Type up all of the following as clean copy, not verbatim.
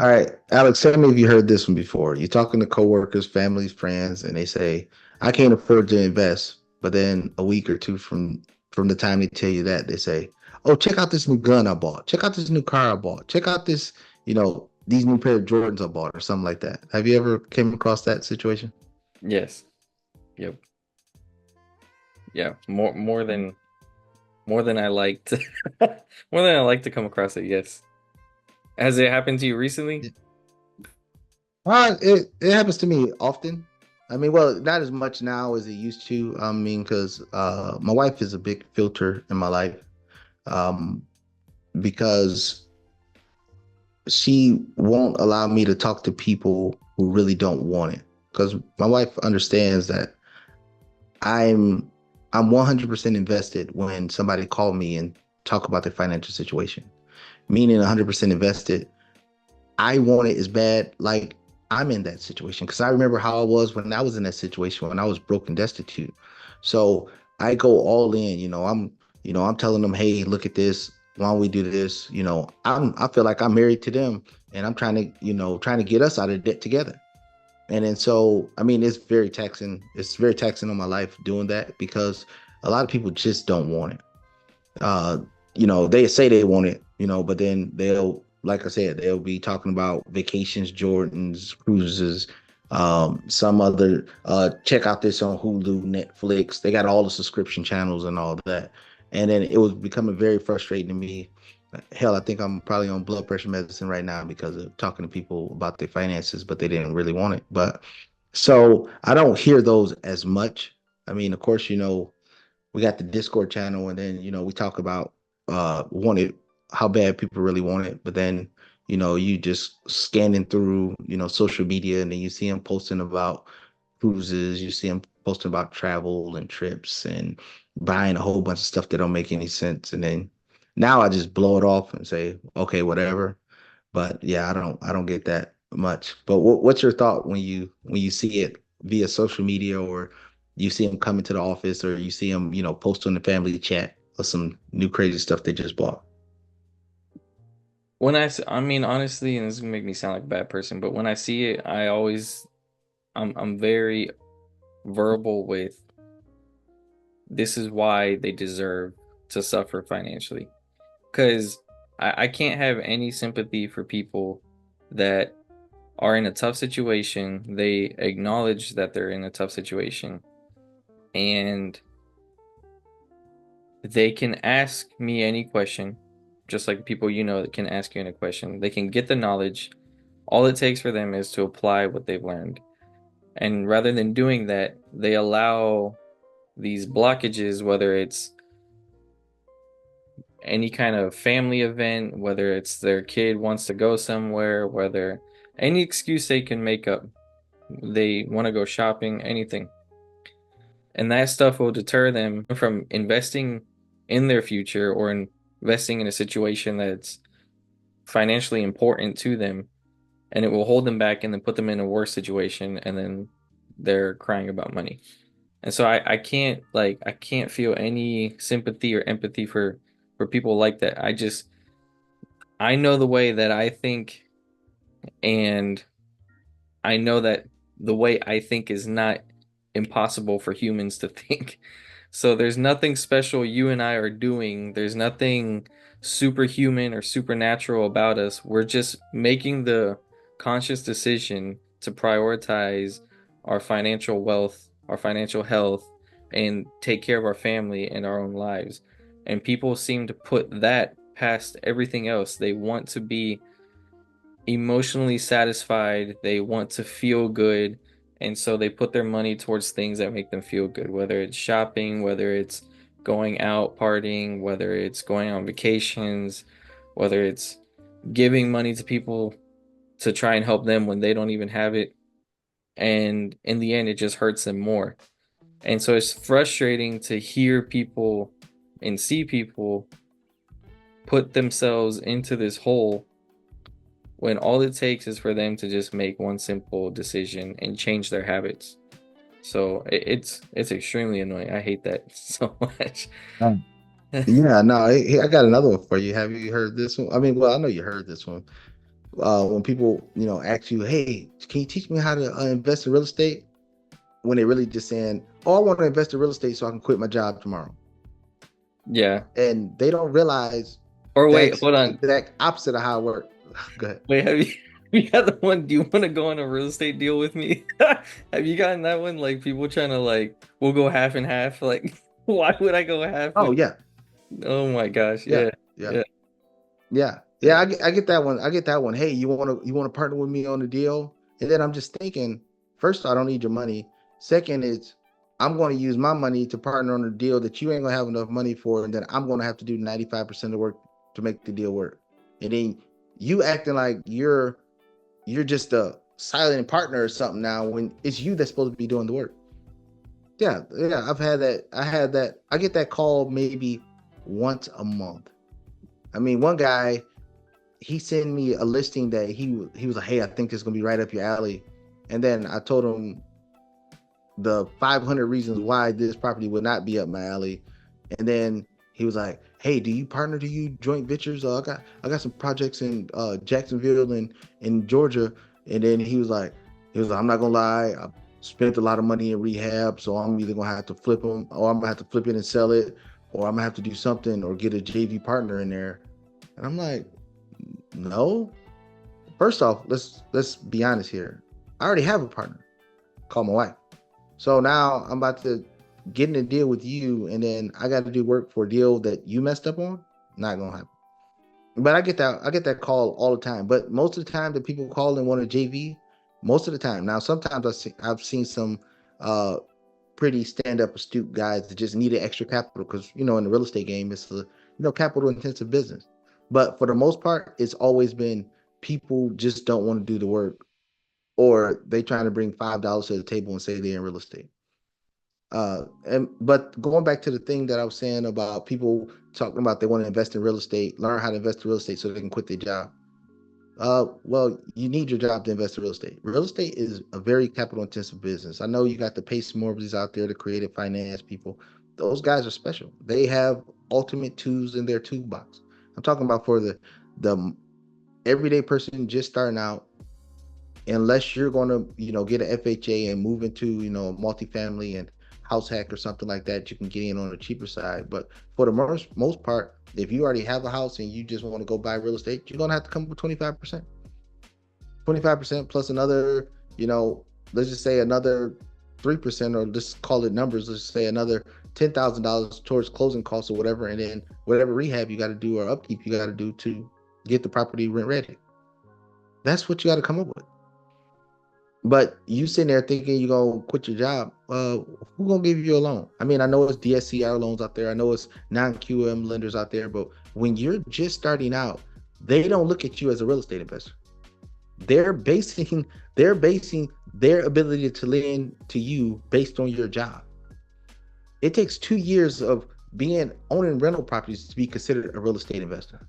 All right, Alex, tell me if you heard this one before. You're talking to coworkers, families, friends, and they say, "I can't afford to invest." But then a week or two from the time they tell you that, they say, "Oh, check out this new gun I bought. Check out this new car I bought. Check out this, these new pair of Jordans I bought, or something like that." Have you ever came across that situation? Yes. Yep. Yeah. More than I like to more than I like to come across it. Yes. Has it happened to you recently? It happens to me often. I mean, well, not as much now as it used to. I mean, because my wife is a big filter in my life. Um, because she won't allow me to talk to people who really don't want it. Because my wife understands that I'm I'm 100% invested when somebody call me and talk about their financial situation. Meaning 100% invested. I want it as bad like I'm in that situation because I remember how I was when I was in that situation when I was broke and destitute. So I go all in, I'm telling them, hey, look at this. Why don't we do this? I feel like I'm married to them and I'm trying to get us out of debt together. And then so I mean it's very taxing. It's very taxing on my life doing that because a lot of people just don't want it. uh, they say they want it, but then they'll, like I said, they'll be talking about vacations, Jordans, cruises, some other, check out this on Hulu, Netflix. They got all the subscription channels and all that. And then it was becoming very frustrating to me. Hell, I think I'm probably on blood pressure medicine right now because of talking to people about their finances, but they didn't really want it. But so I don't hear those as much. I mean, of course, we got the Discord channel, and then we talk about want it, how bad people really want it. But then you just scanning through social media, and then you see them posting about cruises, you see them posting about travel and trips, and buying a whole bunch of stuff that don't make any sense. And then now I just blow it off and say, okay, whatever. But yeah, I don't get that much. But what's your thought when you see it via social media, or you see them coming to the office, or you see them, post on the family chat or some new crazy stuff they just bought? I mean, honestly, and this is gonna make me sound like a bad person, but when I see it, I'm very verbal with this is why they deserve to suffer financially. Because I can't have any sympathy for people that are in a tough situation. They acknowledge that they're in a tough situation and they can ask me any question, just like people that can ask you any question. They can get the knowledge. All it takes for them is to apply what they've learned. And rather than doing that, they allow these blockages, whether it's any kind of family event, whether it's their kid wants to go somewhere, whether any excuse they can make up, they want to go shopping, anything. And that stuff will deter them from investing in their future or investing in a situation that's financially important to them. And it will hold them back and then put them in a worse situation. And then they're crying about money. And so I can't feel any sympathy or empathy for people like that. I know the way that I think, and I know that the way I think is not impossible for humans to think. So there's nothing special you and I are doing. There's nothing superhuman or supernatural about us. We're just making the conscious decision to prioritize our financial wealth, our financial health, and take care of our family and our own lives. And people seem to put that past everything else. They want to be emotionally satisfied, they want to feel good, and so they put their money towards things that make them feel good, whether it's shopping, whether it's going out partying, whether it's going on vacations, whether it's giving money to people to try and help them when they don't even have it. And in the end, it just hurts them more. And so it's frustrating to hear people and see people put themselves into this hole when all it takes is for them to just make one simple decision and change their habits. So it's extremely annoying. I hate that so much. Um, Yeah, no, I got another one for you. Have you heard this one? I mean, well, I know you heard this one. When people, ask you, hey, can you teach me how to invest in real estate? When they're really just saying, oh, I want to invest in real estate so I can quit my job tomorrow. Yeah. And they don't realize Or wait, that's hold the on. exact opposite of how it works. Go ahead. Wait, have you you got the one? Do you want to go on a real estate deal with me? Have you gotten that one? Like people trying to like, we'll go half and half. Like, why would I go half Oh with? yeah, Oh my gosh, yeah, yeah, yeah, yeah, yeah, yeah. yeah. I get that one. I get that one. Hey, you want to partner with me on the deal? And then I'm just thinking, first, I don't need your money. Second is I'm going to use my money to partner on a deal that you ain't gonna have enough money for, and then I'm gonna have to do 95% of the work to make the deal work. And then you acting like you're just a silent partner or something now when it's you that's supposed to be doing the work. Yeah, yeah, I've had that. I had that. I get that call maybe once a month. I mean, one guy, he sent me a listing that he was like, "Hey, I think this is gonna be right up your alley," and then I told him the 500 reasons why this property would not be up my alley. And then he was like, "Hey, do you partner? Do you joint ventures? I got some projects in Jacksonville and in Georgia." And then he was like, "I'm not gonna lie, I spent a lot of money in rehab, so I'm either gonna have to flip them, or I'm gonna have to flip it and sell it, or I'm gonna have to do something or get a JV partner in there." And I'm like, "No. First off, let's be honest here. I already have a partner. Call my wife. So now I'm about to get in a deal with you, and then I got to do work for a deal that you messed up on. Not gonna happen." But I get that call all the time. But most of the time that people call and want a JV, most of the time. Now sometimes I've seen some uh pretty stand up astute guys that just needed extra capital because in the real estate game it's a capital intensive business. But for the most part, it's always been people just don't want to do the work, or they trying to bring $5 to the table and say they're in real estate. And but going back to the thing that I was saying about people talking about they want to invest in real estate, learn how to invest in real estate so they can quit their job. Well, you need your job to invest in real estate. Real estate is a very capital intensive business. I know you got the Pace Mortgages out there, the creative finance people. Those guys are special. They have ultimate tools in their toolbox. I'm talking about for the everyday person just starting out. Unless you're going to get an FHA and move into multifamily and house hack or something like that, you can get in on the cheaper side. But for the most part, if you already have a house and you just want to go buy real estate, you're going to have to come up with 25%. 25% plus another, you know let's just say another 3%, or let's call it numbers, let's say another $10,000 towards closing costs or whatever, and then whatever rehab you got to do or upkeep you got to do to get the property rent ready. That's what you got to come up with. But you sitting there thinking you're gonna quit your job. Who gonna give you a loan? I mean, I know it's DSCR loans out there. I know it's non-QM lenders out there. But when you're just starting out, they don't look at you as a real estate investor. They're basing they're basing their ability to lend to you based on your job. It takes 2 years of being owning rental properties to be considered a real estate investor.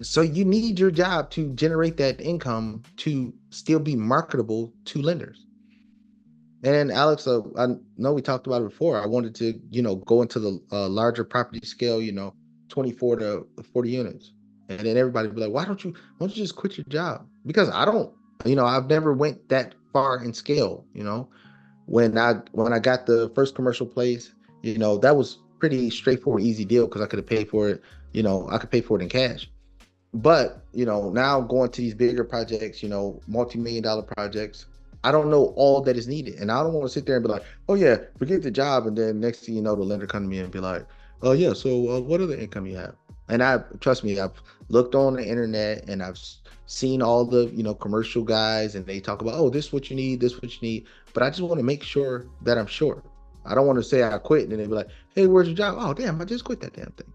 So you need your job to generate that income to still be marketable to lenders. And Alex, I know we talked about it before. I wanted to, go into the larger property scale, 24 to 40 units. And then everybody be like, why don't you just quit your job? Because I don't, I've never went that far in scale. When I got the first commercial place, that was pretty straightforward, easy deal because I could have paid for it, I could pay for it in cash. But now going to these bigger projects, multi-million dollar projects, I don't know all that is needed, and I don't want to sit there and be like, "Oh yeah, forget the job," and then next thing you know, the lender come to me and be like, "Oh yeah, so what other income you have?" And I trust me, I've looked on the internet and I've seen all the commercial guys, and they talk about, "Oh, this is what you need, this is what you need," but I just want to make sure that I'm sure. I don't want to say I quit and then they be like, "Hey, where's your job?" Oh damn, I just quit that damn thing.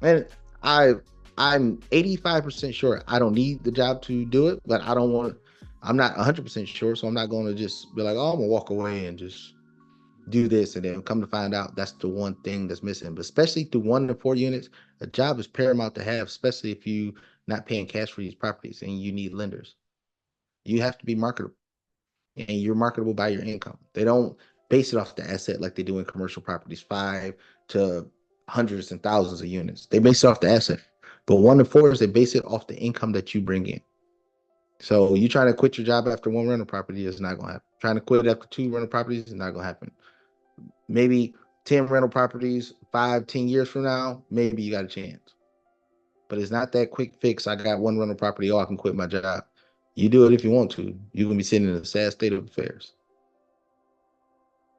And I I'm 85% sure I don't need the job to do it, but I'm not 100% sure, so I'm not going to just be like, "Oh, I'm going to walk away and just do this," and then come to find out that's the one thing that's missing. But especially through 1 to 4 units, a job is paramount to have, especially if you not paying cash for these properties and you need lenders. You have to be marketable, and you're marketable by your income. They don't base it off the asset like they do in commercial properties, five to hundreds and thousands of units. They base it off the asset. But 1 to 4 is they base it off the income that you bring in. So you trying to quit your job after one rental property is not gonna happen. Trying to quit after two rental properties is not gonna happen. Maybe 10 rental properties, 5, 10 years from now, maybe you got a chance. But it's not that quick fix. I got one rental property, oh, I can quit my job. You do it if you want to. You're gonna be sitting in a sad state of affairs.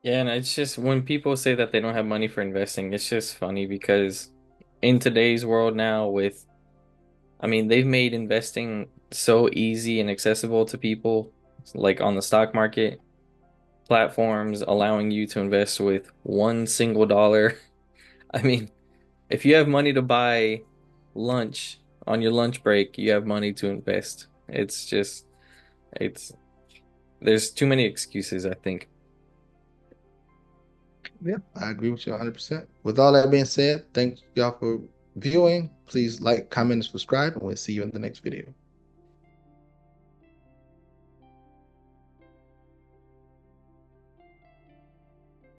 Yeah, and it's just when people say that they don't have money for investing, it's just funny because in today's world now with I mean, they've made investing so easy and accessible to people, like on the stock market platforms, allowing you to invest with one single dollar. I mean, if you have money to buy lunch on your lunch break, you have money to invest. It's just, it's, there's too many excuses, I think. Yeah, I agree with you 100%. With all that being said, thank y'all for viewing. Please like, comment, and subscribe, and we'll see you in the next video.